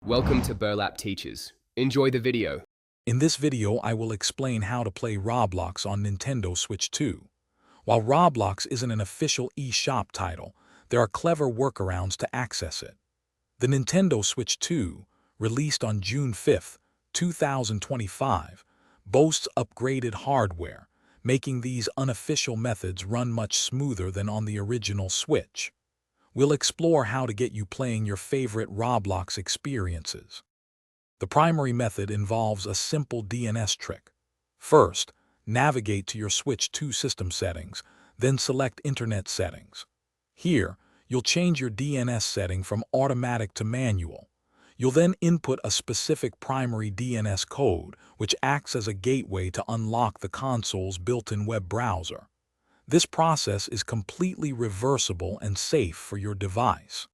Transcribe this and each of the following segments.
Welcome to Burlap Teachers. Enjoy the video. In this video, I will explain how to play Roblox on Nintendo Switch 2. While Roblox isn't an official eShop title, there are clever workarounds to access it. The Nintendo Switch 2, released on June 5, 2025, boasts upgraded hardware, making these unofficial methods run much smoother than on the original Switch. We'll explore how to get you playing your favorite Roblox experiences. The primary method involves a simple DNS trick. First, navigate to your Switch 2 system settings, then select Internet Settings. Here, you'll change your DNS setting from automatic to manual. You'll then input a specific primary DNS code, which acts as a gateway to unlock the console's built-in web browser. This process is completely reversible and safe for your device.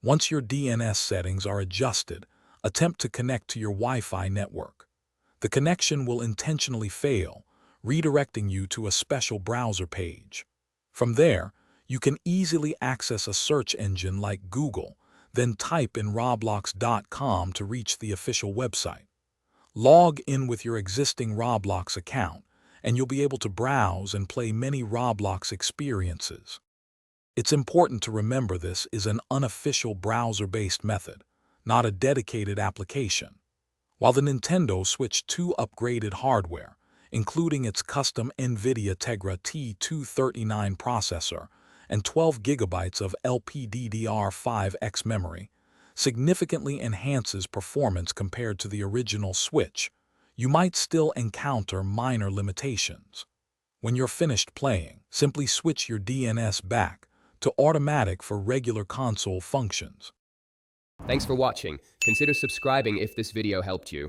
Once your DNS settings are adjusted, attempt to connect to your Wi-Fi network. The connection will intentionally fail, redirecting you to a special browser page. From there, you can easily access a search engine like Google, then type in roblox.com to reach the official website. Log in with your existing Roblox account, and you'll be able to browse and play many Roblox experiences. It's important to remember this is an unofficial browser-based method, not a dedicated application. While the Nintendo Switch 2 upgraded hardware, including its custom NVIDIA Tegra T239 processor and 12 GB of LPDDR5X memory, significantly enhances performance compared to the original Switch, you might still encounter minor limitations. When you're finished playing, simply switch your DNS back to automatic for regular console functions. Thanks for watching. Consider subscribing if this video helped you.